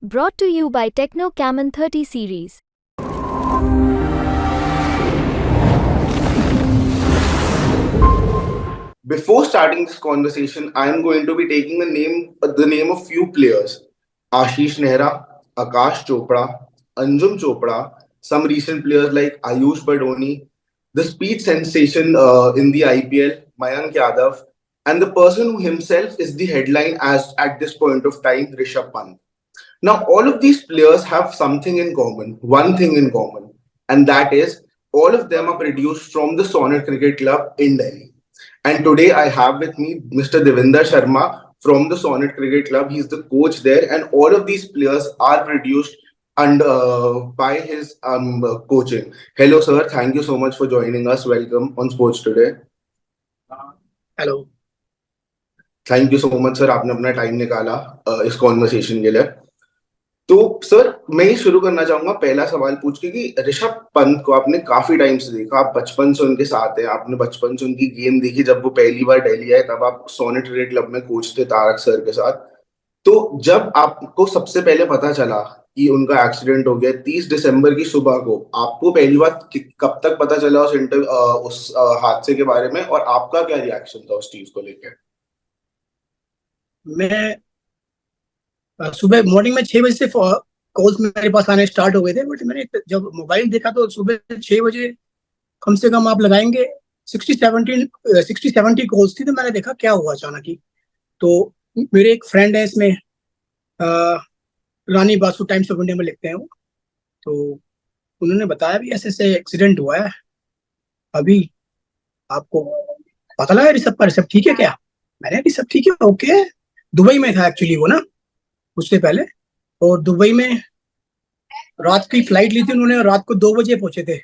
Brought to you by Techno Camon 30 series. Before starting this conversation, I am going to be taking the name of few players: Ashish Nehra, Akash Chopra, Anjum Chopra, some recent players like Ayush Badoni, the speed sensation in the IPL, Mayank Yadav, and the person who himself is the headline as at this point of time, Rishabh Pant. Now, all of these players have something in common, one thing in common, and that is all of them are produced from the Sonnet Cricket Club in Delhi. And today I have with me Mr. Devinder Sharma from the Sonnet Cricket Club. He's the coach there, and all of these players are produced by his coaching. Hello, sir. Thank you so much for joining us. Welcome on Sports Today. Hello. Thank you so much sir, आपने अपना time निकाला इस conversation के लिए। तो sir, मैं ये शुरू करना चाहूंगा पहला सवाल पूछ के कि ऋषभ पंत को आपने काफी टाइम से देखा, आप बचपन से उनके साथ हैं, आपने बचपन से उनकी गेम देखी। जब वो पहली बार दिल्ली आए तब आप सोनेट क्रिकेट क्लब में कोच थे तारक सर के साथ। तो जब आपको सबसे पहले पता चला कि उनका एक्सीडेंट हो गया 30 दिसंबर की सुबह को, आपको पहली बार कब तक पता चला उस हादसे के बारे में, और आपका क्या रिएक्शन था उस चीज को लेकर? मैं सुबह मॉर्निंग में 6 बजे से कॉल्स मेरे पास आने स्टार्ट हो गए थे, बट मैंने जब मोबाइल देखा तो सुबह 6 बजे कम से कम आप लगाएंगे 60-70 कॉल्स थी। तो मैंने देखा क्या हुआ अचानक ही। तो मेरे एक फ्रेंड है इसमें, रानी बासु टाइम्स ऑफ इंडिया में लिखते हैं वो। तो उन्होंने बताया भी ऐसे ऐसे एक्सीडेंट हुआ है, अभी आपको पता लगा ऋषभ ठीक है क्या? मैंने ऋषभ ठीक है, ओके। दुबई में था एक्चुअली वो ना, उससे पहले। और दुबई में रात की फ्लाइट ली थी उन्होंने, और रात को 2 बजे पहुंचे थे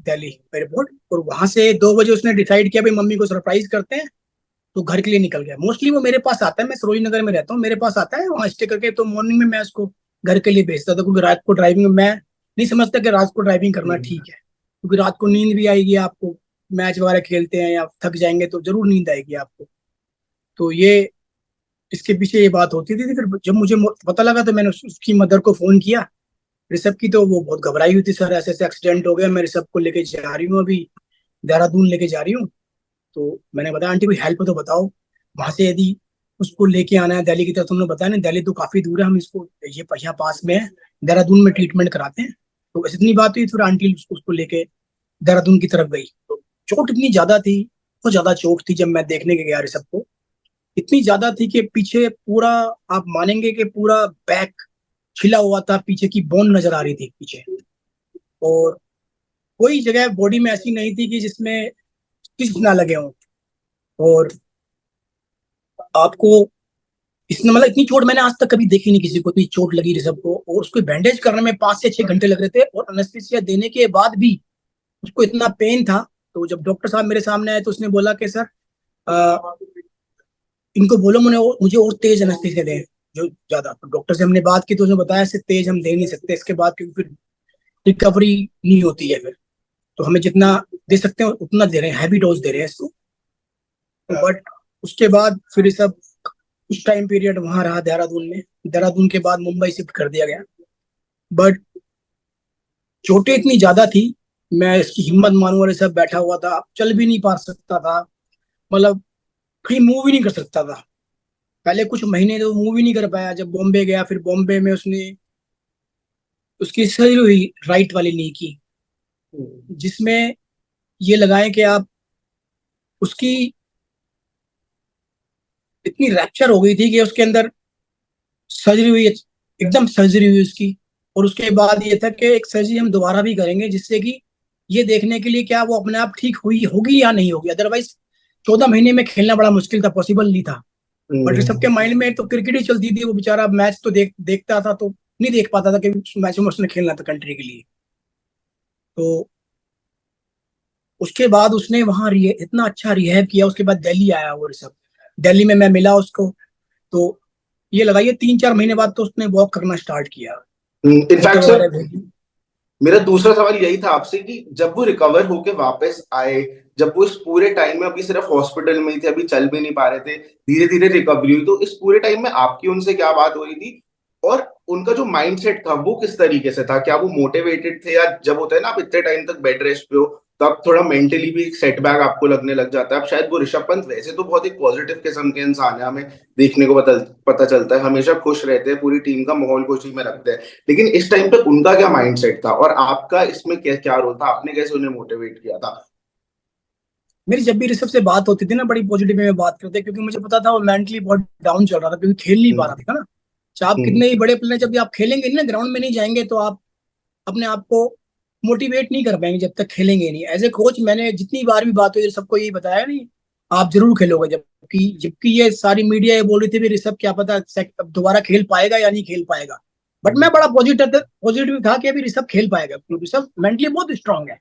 दिल्ली एयरपोर्ट। और वहां से 2 बजे उसने डिसाइड किया भाई मम्मी को सरप्राइज करते हैं, तो घर के लिए निकल गया। मोस्टली वो मेरे पास आता है, मैं सरोज नगर में रहता हूँ, मेरे पास आता है वहां स्टे करके। तो मॉर्निंग में मैं उसको घर के लिए भेजता था, क्योंकि रात को ड्राइविंग में मैं नहीं समझता कि रात को ड्राइविंग करना ठीक है, क्योंकि रात को नींद भी आएगी आपको। मैच वगैरह खेलते हैं या थक जाएंगे तो जरूर नींद आएगी आपको। तो ये इसके पीछे ये बात होती थी। फिर जब मुझे पता लगा तो मैंने उसकी मदर को फोन किया, ऋषभ की। तो वो बहुत घबराई हुई थी, सर ऐसे ऐसे एक्सीडेंट हो गया, मैं ऋषभ को लेके जा रही हूँ, अभी देहरादून लेके जा रही हूँ। तो मैंने बताया आंटी कोई हेल्प हो तो बताओ, वहां से यदि उसको लेके आना है दिल्ली की तरफ। तो उन्होंने बताया नहीं, दिल्ली तो काफी दूर है, हम इसको ये यहाँ पास में है, देहरादून में ट्रीटमेंट कराते हैं। तो बस इतनी बात हुई, फिर आंटी उसको लेके देहरादून की तरफ गई। तो चोट इतनी ज्यादा थी, बहुत ज्यादा चोट थी। जब मैं देखने के गया ऋषभ को, इतनी ज्यादा थी कि पीछे पूरा, आप मानेंगे कि पूरा बैक छिला हुआ था, पीछे की बोन नजर आ रही थी पीछे। और कोई जगह बॉडी में ऐसी नहीं थी कि जिसमें स्टिच ना लगे हों। और आपको इसने मतलब इतनी चोट मैंने आज तक कभी देखी नहीं, किसी को इतनी चोट लगी ऋषभ को। और उसको बैंडेज करने में 5 से 6 घंटे लग रहे थे, और एनेस्थीसिया देने के बाद भी उसको इतना पेन था। तो जब डॉक्टर साहब मेरे सामने आए तो उसने बोला कि सर इनको बोलो मुझे और तेज एनेस्थीसिया दें जो ज्यादा। तो डॉक्टर से हमने बात की तो उसने बताया इससे तेज हम दे नहीं सकते इसके बाद, क्योंकि फिर रिकवरी नहीं होती है फिर। तो हमें जितना दे सकते हैं उतना दे रहे हैं, हैवी डोज दे रहे हैं इसको। बट उसके बाद फिर सब उस टाइम पीरियड वहां रहा देहरादून में। देहरादून के बाद मुंबई शिफ्ट कर दिया गया। बट चोटें इतनी ज्यादा थी, मैं इसकी हिम्मत मानूं, और सब बैठा हुआ था, चल भी नहीं पा सकता था, मतलब कहीं मूव भी नहीं कर सकता था। पहले कुछ महीने तो मूव ही नहीं कर पाया। जब बॉम्बे गया, फिर बॉम्बे में उसने उसकी सर्जरी हुई राइट वाली नी की, जिसमें ये लगाए कि आप उसकी इतनी रैप्चर हो गई थी कि उसके अंदर सर्जरी हुई, एकदम सर्जरी हुई उसकी। और उसके बाद ये था कि एक सर्जरी हम दोबारा भी करेंगे, जिससे कि ये देखने के लिए क्या वो अपने आप ठीक हुई होगी या नहीं होगी। अदरवाइज 14 महीने में खेलना बड़ा मुश्किल था, पॉसिबल नहीं था। बट ऋषभ के माइंड में तो क्रिकेट ही चलती थी। वो बेचारा मैच तो देखता था, तो नहीं देख पाता था कि मैच में उसने खेलना था कंट्री के लिए। तो उसके बाद उसने वहां इतना अच्छा रिहैब किया। उसके बाद दिल्ली आया वो ऋषभ, दिल्ली में मैं मिला उसको। तो ये लगाइए 3-4 महीने बाद तो उसने वॉक करना स्टार्ट किया। इनफैक्ट सर, मेरा दूसरा सवाल यही था आपसे कि जब वो रिकवर होके वापस आए, जब वो इस पूरे टाइम में अभी सिर्फ हॉस्पिटल में ही थे, अभी चल भी नहीं पा रहे थे, धीरे धीरे रिकवरी हुई, तो इस पूरे टाइम में आपकी उनसे क्या बात हो रही थी? और उनका जो माइंडसेट था वो किस तरीके से था? क्या वो मोटिवेटेड थे, या जब होता है ना आप इतने टाइम तक बेड रेस्ट पे हो तो आप थोड़ा मेंटली भी एक सेटबैक आपको लगने लग जाता है? अब शायद वो ऋषभ पंत वैसे तो बहुत एक पॉजिटिव किस्म के इंसान है, हमें देखने को पता चलता है, हमेशा खुश रहते हैं, पूरी टीम का माहौल खुशी में रखते हैं, लेकिन इस टाइम पे उनका क्या माइंडसेट था और आपका इसमें क्या क्या रोल था? आपने कैसे उन्हें मोटिवेट किया था? मेरी जब भी ऋषभ से बात होती थी ना, बड़ी पॉजिटिव वे में बात करते, क्योंकि मुझे पता था वो मेंटली बहुत डाउन चल रहा था, क्योंकि खेल नहीं पा हम्म। रहा था ना। चाहे आप हम्म। कितने ही बड़े प्लेयर, जब भी आप खेलेंगे नहीं ना, ग्राउंड में नहीं जाएंगे, तो आप अपने आप को मोटिवेट नहीं कर पाएंगे जब तक खेलेंगे नहीं। एज ए कोच मैंने जितनी बार भी बात हुई सबको यही बताया, नहीं आप जरूर खेलोगे, जबकि जबकि ये सारी मीडिया ये बोल रही थी भी ऋषभ क्या पता दोबारा खेल पाएगा या नहीं खेल पाएगा। बट मैं बड़ा पॉजिटिव पॉजिटिव था कि अभी ऋषभ खेल पाएगा, क्योंकि ऋषभ मेंटली बहुत स्ट्रांग है।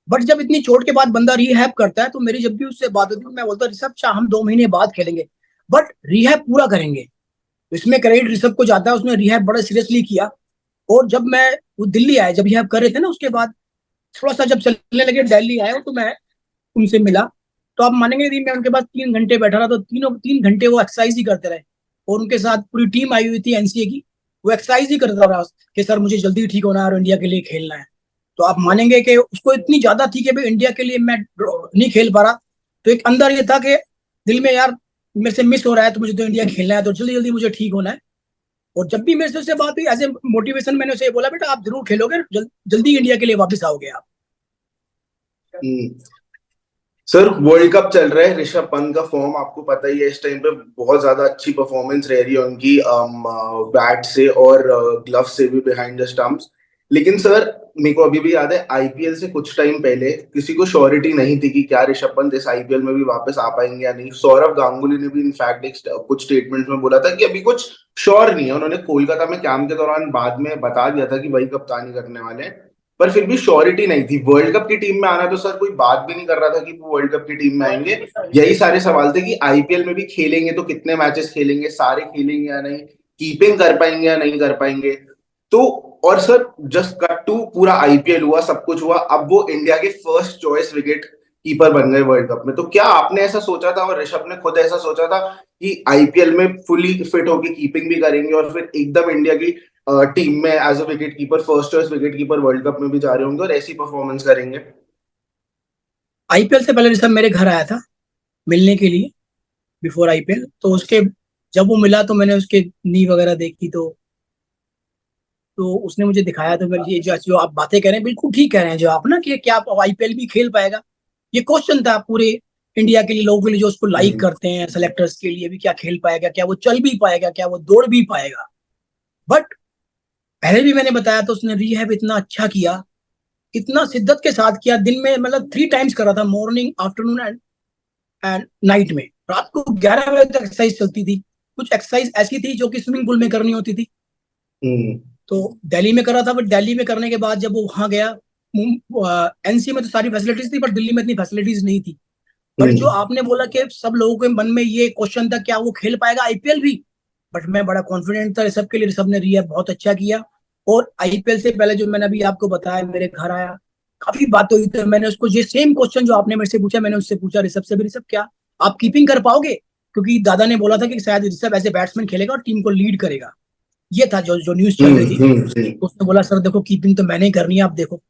बट जब इतनी चोट के बाद बंदा रिहैब करता है, तो मेरी जब भी उससे बात होती है मैं बोलता ऋषभ शाह हम 2 महीने बाद खेलेंगे, बट रिहैब पूरा करेंगे। इसमें क्रेडिट ऋषभ को जाता है, उसने रिहैब बड़ा सीरियसली किया। और जब मैं वो दिल्ली आए, जब रिहैब कर रहे थे ना, उसके बाद थोड़ा सा जब चलने लगे, दिल्ली आए तो मैं उनसे मिला। तो आप मानेंगे नहीं, मैं उनके पास 3 घंटे बैठा रहा, तो 3 घंटे वो एक्सरसाइज ही करते रहे। और उनके साथ पूरी टीम आई हुई थी एनसीए की, वो एक्सरसाइज ही करता रहा कि सर मुझे जल्दी ठीक होना है और इंडिया के लिए खेलना है। तो आप मानेंगे कि उसको इतनी ज्यादा थी कि भाई इंडिया के लिए मैं नहीं खेल पा रहा, तो एक अंदर ये था कि दिल में यार मेरे से मिस हो रहा है, तो मुझे तो इंडिया खेलना है, तो जल्दी जल्दी मुझे ठीक होना है। और जब भी मेरे से उससे बात हुई एज ए मोटिवेशन, मैंने उसे बोला बेटा आप जरूर खेलोगे, जल्दी इंडिया के लिए वापस आओगे आप। हम्म। सर, वर्ल्ड कप चल रहा है, ऋषभ पंत का फॉर्म आपको पता ही है, इस टाइम पे बहुत ज्यादा अच्छी परफॉर्मेंस रह रही है उनकी, बैट से और ग्लव से भी बिहाइंड द स्टंप्स। लेकिन सर, मेरे को अभी भी याद है आईपीएल से कुछ टाइम पहले किसी को श्योरिटी नहीं थी कि क्या ऋषभ पंत इस आईपीएल में भी वापस आ पाएंगे या नहीं। सौरव गांगुली ने भी इनफैक्ट कुछ स्टेटमेंट में बोला था कि अभी कुछ श्योर नहीं है। उन्होंने कोलकाता में कैंप के दौरान बाद में बता दिया था कि वही कप्तानी करने वाले हैं, पर फिर भी श्योरिटी नहीं थी। वर्ल्ड कप की टीम में आना तो सर कोई बात भी नहीं कर रहा था कि वो वर्ल्ड कप की टीम में आएंगे। यही सारे सवाल थे कि आईपीएल में भी खेलेंगे तो कितने मैचेस खेलेंगे, सारे खेलेंगे या नहीं, कीपिंग कर पाएंगे या नहीं कर पाएंगे। तो और सर, जस्ट कट टू, पूरा आईपीएल हुआ, सब कुछ हुआ, अब वो इंडिया के फर्स्ट चॉइस विकेट कीपर बन गए वर्ल्ड कप में। तो क्या आपने ऐसा सोचा था और ऋषभ ने खुद ऐसा सोचा था कि आईपीएल में फुली फिट होकर कीपिंग भी करेंगे और फिर एकदम इंडिया की टीम में as a wicket keeper, first choice wicket keeper world cup में भी जा रहे होंगे और ऐसी परफॉर्मेंस करेंगे? आईपीएल से पहले ऋषभ मेरे घर आया था मिलने के लिए, बिफोर आईपीएल। तो उसके जब वो मिला तो मैंने उसके नी वगैरह देखी, तो उसने मुझे दिखाया, तो मेरे ये जो आप बातें कह रहे हैं बिल्कुल ठीक कह रहे हैं जो आप ना, कि क्या आप आईपीएल भी खेल पाएगा। ये क्वेश्चन था पूरे इंडिया के लिए, लोगों के लिए जो उसको लाइक हम्म। करते हैं, सेलेक्टर्स के लिए भी, क्या खेल पाएगा, क्या वो चल भी पाएगा, क्या वो दौड़ भी पाएगा। बट पहले भी मैंने बताया, तो उसने रिहैब इतना अच्छा किया, इतना शिद्दत के साथ किया, दिन में मतलब 3 टाइम्स कर रहा था, मॉर्निंग आफ्टरनून एंड नाइट में। रात को 11 बजे तक एक्सरसाइज चलती थी। कुछ एक्सरसाइज ऐसी थी जो कि स्विमिंग पूल में करनी होती थी। हम्म। तो दिल्ली में कर रहा था, बट दिल्ली में करने के बाद जब वो वहां गया, एनसी में तो सारी फैसिलिटीज थी, बट दिल्ली में इतनी फैसिलिटीज नहीं थी। बट जो हम्म। आपने बोला कि सब लोगों के मन में ये क्वेश्चन था क्या वो खेल पाएगा आईपीएल भी, बट मैं बड़ा कॉन्फिडेंट था ऋषभ के लिए। ऋषभ ने रिहैब बहुत अच्छा किया। और आईपीएल से पहले जो मैंने अभी आपको बताया, मेरे घर आया, काफी बात हुई, तो मैंने उसको ये सेम क्वेश्चन जो आपने मेरे से पूछा, मैंने उससे पूछा ऋषभ से भी, ऋषभ क्या आप कीपिंग कर पाओगे, क्योंकि दादा ने बोला था कि शायद ऋषभ एज ए बैट्समैन खेलेगा और टीम को लीड करेगा। ये था जो जो न्यूज चल रही थी। तो उसने बोला सर देखो कीपिंग तो मैंने ही करनी है, आप देखो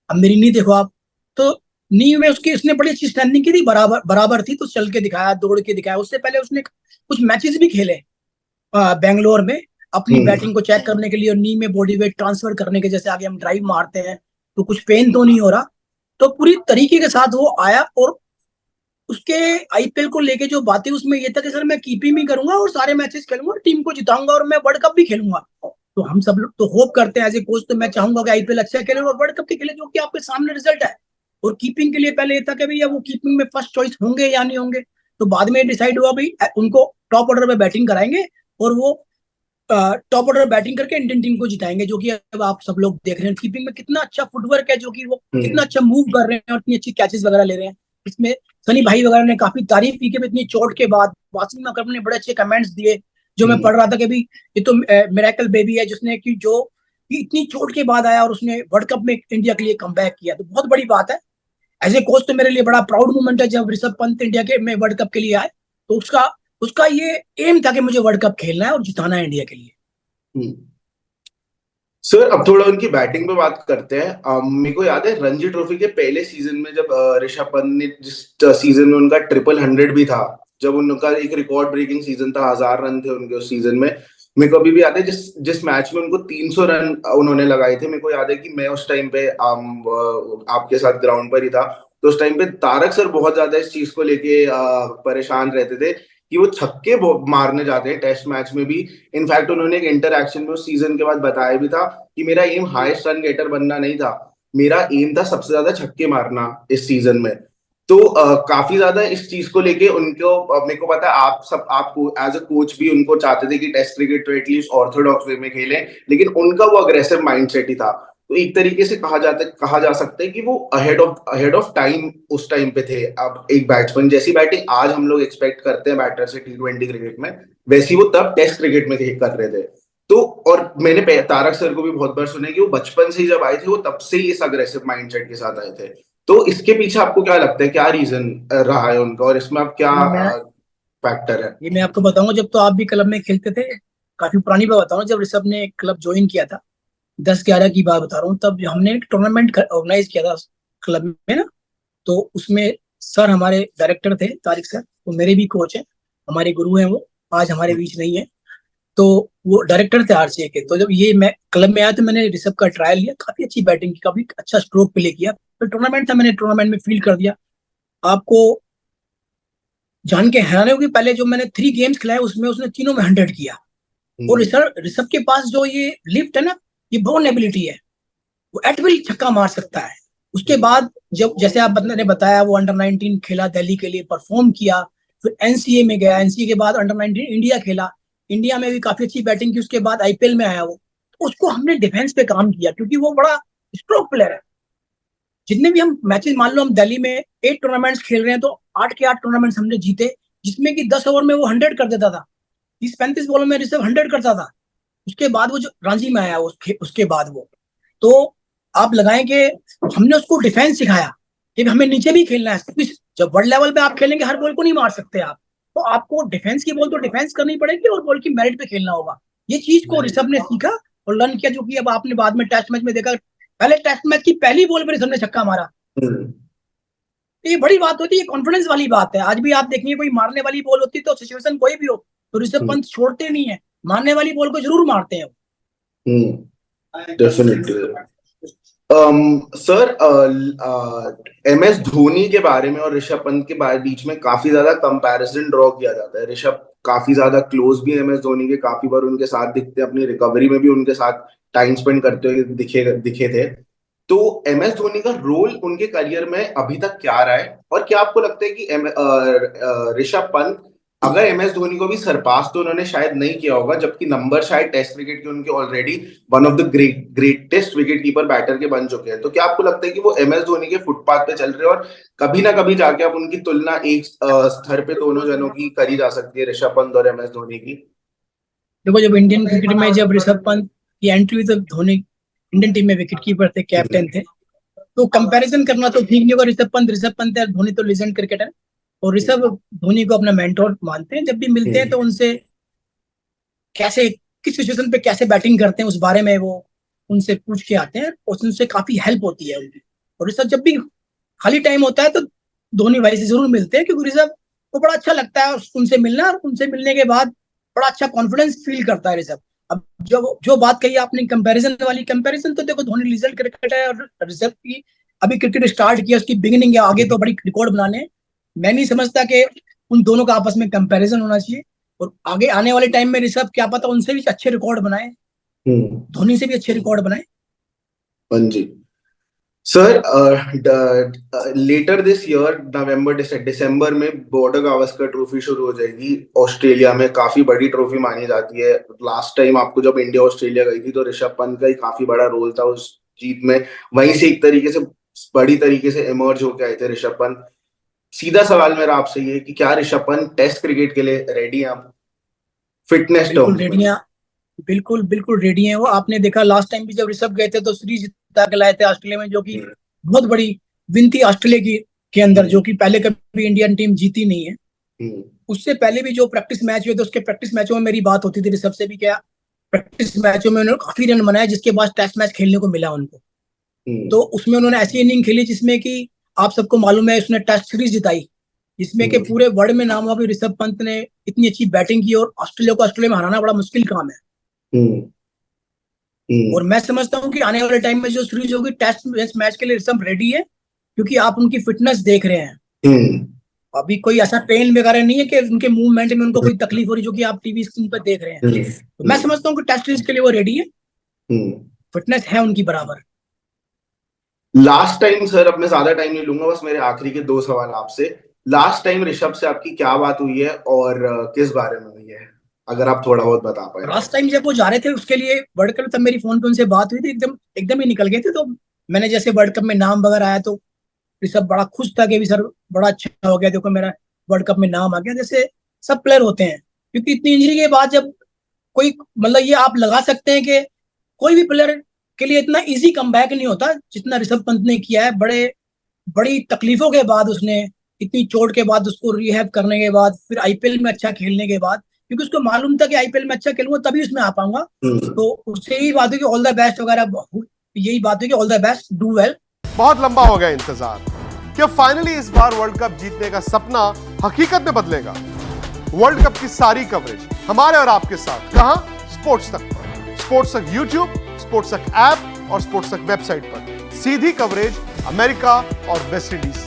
अब मेरी नी देखो आप। तो नी में उसकी उसने बड़ी अच्छी स्टैंडिंग की थी, बराबर बराबर थी, तो चल के दिखाया, दौड़ के दिखाया। उससे पहले उसने कुछ मैचेस भी खेले बेंगलोर में, अपनी हम्म। बैटिंग को चेक करने के लिए और नी में बॉडी वेट ट्रांसफर करने के, जैसे आगे हम ड्राइव मारते हैं तो कुछ पेन तो नहीं हो रहा। तो पूरी तरीके के साथ वो आया। और उसके आईपीएल को लेके जो बातें उसमें ये था कि सर मैं कीपिंग भी करूंगा और सारे मैचेस खेलूंगा, टीम को जिताऊंगा और मैं वर्ल्ड कप भी खेलूंगा। तो हम सब लोग तो होप करते हैं एज ए कोच, तो मैं चाहूंगा कि आईपीएल अच्छा खेले और वर्ल्ड कप के खेले, जो कि आपके सामने रिजल्ट है। और कीपिंग के लिए पहले ये था कि भैया वो कीपिंग में फर्स्ट चॉइस होंगे या नहीं होंगे। तो बाद में डिसाइड हुआ भाई उनको टॉप ऑर्डर पे बैटिंग कराएंगे, और वो टॉप ऑर्डर बैटिंग करके इंडियन टीम को जिताएंगे। जो कि अब आप सब लोग देख रहे हैं कीपिंग में कितना अच्छा फुटवर्क है, जो कि वो कितना अच्छा मूव कर रहे हैं और इतनी अच्छी कैचेस वगैरह ले रहे हैं। इसमें सनी भाई वगैरह ने काफी तारीफ की कि इतनी चोट के बाद, वासिम अकरम ने बड़े अच्छे कमेंट्स दिए, जो मैं पढ़ रहा था कि भाई ये तो मिरेकल बेबी है, जिसने कि जो कि इतनी चोट के बाद आया और उसने वर्ल्ड कप में इंडिया के लिए कम किया, तो बहुत बड़ी बात है। एज ए कोच तो मेरे लिए बड़ा प्राउड मोमेंट है जब ऋषभ पंत इंडिया के में वर्ल्ड कप के लिए आए। तो उसका उसका ये एम था कि मुझे वर्ल्ड कप खेलना है और जिताना है इंडिया के लिए। हम्म। सर अब थोड़ा उनकी बैटिंग पे बात करते हैं। मेरे को याद है रणजी ट्रॉफी के पहले सीजन में जब ऋषभ पंत ने जिस सीजन में उनका 100 भी था, जब उनका एक रिकॉर्ड ब्रेकिंग सीजन था, 1000 रन थे उनके उस सीजन में। मेरे को अभी भी याद है जिस जिस मैच में उनको 300 रन उन्होंने लगाए थे। मेरे को याद है कि मैं उस टाइम पे आपके साथ ग्राउंड पर ही था। तो उस टाइम पे तारक सर बहुत ज्यादा इस चीज को लेके परेशान रहते थे कि वो छक्के मारने जाते हैं टेस्ट मैच में भी। इनफैक्ट उन्होंने एक इंटरैक्शन में उस सीजन के बाद बताया भी था कि मेरा एम हाईएस्ट रन गेटर बनना नहीं था, मेरा एम था सबसे ज्यादा छक्के मारना इस सीजन में। तो काफी ज्यादा इस चीज को लेके उनको मेरे को पता है आप सब आपको एज अ कोच भी उनको चाहते थे कि टेस्ट क्रिकेट तो एटलीस्ट ऑर्थोडॉक्स वे में खेलें, लेकिन उनका वो अग्रेसिव माइंडसेट ही था। तो एक तरीके से कहा जा सकता है कि वो अहेड ऑफ टाइम उस टाइम पे थे। अब एक बैट्समैन जैसी बैटिंग आज हम लोग एक्सपेक्ट करते हैं बैटर से T20 क्रिकेट में, वैसी वो तब टेस्ट क्रिकेट में कर रहे थे। तो और मैंने तारक सर को भी बहुत बार सुना है कि वो बचपन से ही जब आए थे वो तब से ही इस अग्रेसिव माइंडसेट के साथ आए थे। तो इसके पीछे आपको क्या लगता है, क्या रीजन रहा है उनका, और इसमें आप क्या मैं फैक्टर है? ये मैं आपको बताऊंगा, जब तो आप भी क्लब में खेलते थे, काफी पुरानी बात बताऊं, जब ऋषभ ने क्लब ज्वाइन किया था, 10-11 की बात बता रहा हूँ, तब हमने एक टूर्नामेंट ऑर्गेनाइज किया था क्लब में ना। तो उसमें सर हमारे डायरेक्टर थे, तारिक सर, वो मेरे भी कोच हैं, हमारे गुरु हैं वो, आज हमारे बीच नहीं है। तो वो डायरेक्टर थे आरसीए के। तो जब ये मैं क्लब में आया तो मैंने ऋषभ का ट्रायल लिया, काफी अच्छी बैटिंग की, काफी अच्छा स्ट्रोक प्ले किया। फिर टूर्नामेंट था, मैंने टूर्नामेंट में फील्ड कर दिया। आपको जान के हैरान होगी, पहले जो मैंने 3 गेम्स खिलाए उसमें उसने तीनों में 100 किया। और ऋषभ ऋषभ के पास जो ये लिफ्ट है ना, ये बोर्न एबिलिटी है, वो एट विल छक्का मार सकता है। उसके बाद जब जैसे आप ने बताया, वो अंडर 19 खेला, दिल्ली के लिए परफॉर्म किया, फिर एनसीए में गया, एनसीए के बाद अंडर 19 इंडिया खेला, इंडिया में भी काफी अच्छी बैटिंग की। उसके बाद आईपीएल में आया वो, तो उसको हमने डिफेंस पे काम किया, क्योंकि वो बड़ा स्ट्रोक प्लेयर है। जितने भी हम मैचेस, मान लो हम दिल्ली में 8 टूर्नामेंट्स खेल रहे हैं, तो 8 के 8 टूर्नामेंट्स हमने जीते, जिसमें कि 10 ओवर में वो 100 कर देता था, 30-35 बॉलों में ऋषभ 100 करता था। उसके बाद वो जो रांची में आया, उसके बाद वो, तो आप लगाएं कि हमने उसको डिफेंस सिखाया कि हमें नीचे भी खेलना है। जब वर्ल्ड लेवल पे आप खेलेंगे, हर बॉल को नहीं मार सकते आप, तो आपको डिफेंस की बॉल तो डिफेंस करनी पड़ेगी, और बॉल की मेरिट पे खेलना होगा। ये चीज को ऋषभ ने सीखा और लर्न किया, जो कि अब आपने बाद में टेस्ट मैच में देखा, पहले टेस्ट मैच की पहली बॉल पर ऋषभ ने छक्का मारा। हम्म। तो ये बड़ी बात होती है, कॉन्फिडेंस वाली बात है। आज भी आप देखिए, कोई मारने वाली बॉल होती तो सिचुएशन कोई भी हो, तो ऋषभ पंत छोड़ते नहीं है, मारने वाली बॉल को जरूर मारते हैं। डेफिनेटली। सर MS धोनी के बारे में और ऋषभ पंत के बीच में काफी ज्यादा कंपैरिजन ड्रॉ किया जाता है। ऋषभ काफी ज्यादा क्लोज भी है MS धोनी के, काफी बार उनके साथ दिखते हैं, अपनी रिकवरी में भी उनके साथ टाइम स्पेंड करते हुए दिखे थे। तो MS धोनी का रोल उनके करियर में अभी तक क्या रहा है, और क्या आपको लगता है कि ऋषभ पंत, अगर MS धोनी को भी सरपास तो उन्होंने शायद नहीं किया होगा, जबकि नंबर शायद टेस्ट क्रिकेट के उनके already one of the greatest wicket keeper batter के बन चुके हैं, तो क्या आपको लगता है कि वो MS धोनी के फुटपाथ पे चल रहे हैं, और कभी ना कभी जाके आप उनकी तुलना एक स्तर पे दोनों जनों की करी जा सकती है, ऋषभ पंत और MS धोनी की? देखो, जब इंडियन क्रिकेट में जब ऋषभ पंत की एंट्री हुई, तो धोनी इंडियन टीम में विकेट कीपर थे, कैप्टन थे, तो कंपैरिजन करना तो ठीक नहीं होगा। ऋषभ पंत है, धोनी तो लीजेंड क्रिकेटर है, और ऋषभ धोनी को अपना मेंटोर मानते हैं। जब भी मिलते हैं तो उनसे कैसे, किस सिचुएशन पे कैसे बैटिंग करते हैं, उस बारे में वो उनसे पूछ के आते हैं, और उनसे काफी हेल्प होती है उनकी। और ऋषभ जब भी खाली टाइम होता है तो धोनी भाई से जरूर मिलते हैं, क्योंकि ऋषभ को बड़ा अच्छा लगता है उनसे मिलना, और उनसे मिलने के बाद बड़ा अच्छा कॉन्फिडेंस फील करता है ऋषभ। अब जो बात कही आपने कंपैरिजन वाली, कंपैरिजन तो देखो, धोनी लीजेंड क्रिकेटर है, और ऋषभ की अभी क्रिकेट स्टार्ट किया, उसकी बिगिनिंग है, आगे तो बड़ी रिकॉर्ड बनाने हैं। मैं नहीं समझता कि उन दोनों का आपस में कंपैरिजन होना चाहिए, और आगे आने वाले टाइम में ऋषभ क्या पता उनसे भी अच्छे रिकॉर्ड बनाए, धोनी से भी अच्छे रिकॉर्ड बनाए। हाँ जी। सर लेटर दिस ईयर नवंबर दिसंबर में बॉर्डर गावस्कर ट्रॉफी शुरू हो जाएगी ऑस्ट्रेलिया में। काफी बड़ी ट्रॉफी मानी जाती है। लास्ट टाइम आपको जब इंडिया ऑस्ट्रेलिया गई थी तो ऋषभ पंत का ही काफी बड़ा रोल था उस जीत में। वहीं से एक तरीके से बड़ी तरीके से इमर्ज होकर आए थे ऋषभ पंत। सीधा सवाल मेरा आपसे ये है कि क्या ऋषभ पंत टेस्ट क्रिकेट के लिए रेडी है आप, फिटनेस बिल्कुल टर्म? रेडी हैं, बिल्कुल बिल्कुल रेडी हैं वो। आपने देखा लास्ट टाइम भी जब ऋषभ गए थे तो सीरीज जिता के लाए थे ऑस्ट्रेलिया में, जो कि बहुत बड़ी विन थी ऑस्ट्रेलिया की के अंदर, जो कि पहले कभी इंडियन टीम जीती नहीं है। उससे पहले भी जो प्रैक्टिस मैच हुए थे, उसके प्रैक्टिस मैचों में मेरी बात होती थी ऋषभ से भी, क्या प्रैक्टिस मैचों में उन्होंने काफी रन बनाए, जिसके बाद टेस्ट मैच खेलने को मिला उनको। तो उसमें उन्होंने ऐसी इनिंग खेली जिसमें कि आप सबको मालूम है उसने टेस्ट सीरीज जिताई, जिसमें कि पूरे वर्ल्ड में नाम हुआ कि ऋषभ पंत ने इतनी अच्छी बैटिंग की, और ऑस्ट्रेलिया में हराना बड़ा मुश्किल काम है। और मैं समझता हूँ कि आने वाले टाइम में जो सीरीज होगी टेस्ट मैच के लिए ऋषभ रेडी है, क्योंकि आप उनकी फिटनेस देख रहे हैं। अभी कोई ऐसा पेन वगैरह नहीं है कि उनके मूवमेंट में उनको कोई तकलीफ हो रही, जो कि आप टीवी स्क्रीन पर देख रहे हैं। तो मैं समझता हूँ कि टेस्ट सीरीज के लिए वो रेडी है, फिटनेस है उनकी बराबर। लास्ट टाइम सर, अब मैं ज्यादा टाइम नहीं लूंगा, बस मेरे आखिरी के 2 सवाल आपसे। लास्ट टाइम ऋषभ से आपकी क्या बात हुई है और किस बारे में हुई है, अगर आप थोड़ा बहुत बता पाए। लास्ट टाइम जब वो जा रहे थे उसके लिए वर्ल्ड कप, तब मेरी फोन पे उनसे बात हुई थी, एकदम ही निकल गए थे। तो मैंने जैसे वर्ल्ड कप में नाम वगैरह आया तो ऋषभ बड़ा खुश था कि भी सर बड़ा अच्छा हो गया, देखो मेरा वर्ल्ड कप में नाम आ गया, जैसे सब प्लेयर होते हैं। क्योंकि इतनी इंजरी के बाद जब कोई, मतलब ये आप लगा सकते हैं कि कोई भी प्लेयर के लिए इतना इजी कमबैक नहीं होता जितना ऋषभ पंत ने किया है। बड़ी तकलीफों के बाद उसने, इतनी चोट के बाद, उसको रिहैब करने के बाद, फिर आईपीएल में अच्छा खेलने के बाद, क्योंकि उसको मालूम था कि आईपीएल में अच्छा खेलूंगा तभी उसमें आ पाऊंगा। तो उससे यही बात हुई कि ऑल द बेस्ट वगैरह, यही बात हुई कि all the best, do well. बहुत लंबा हो गया इंतजार, क्या फाइनली इस बार वर्ल्ड कप जीतने का सपना हकीकत में बदलेगा? वर्ल्ड कप की सारी कवरेज हमारे और आपके साथ, कहां? स्पोर्ट्स तक। स्पोर्ट्स तक यूट्यूब, स्पोर्ट्स तक ऐप और स्पोर्ट्स तक वेबसाइट पर सीधी कवरेज अमेरिका और वेस्ट इंडीज।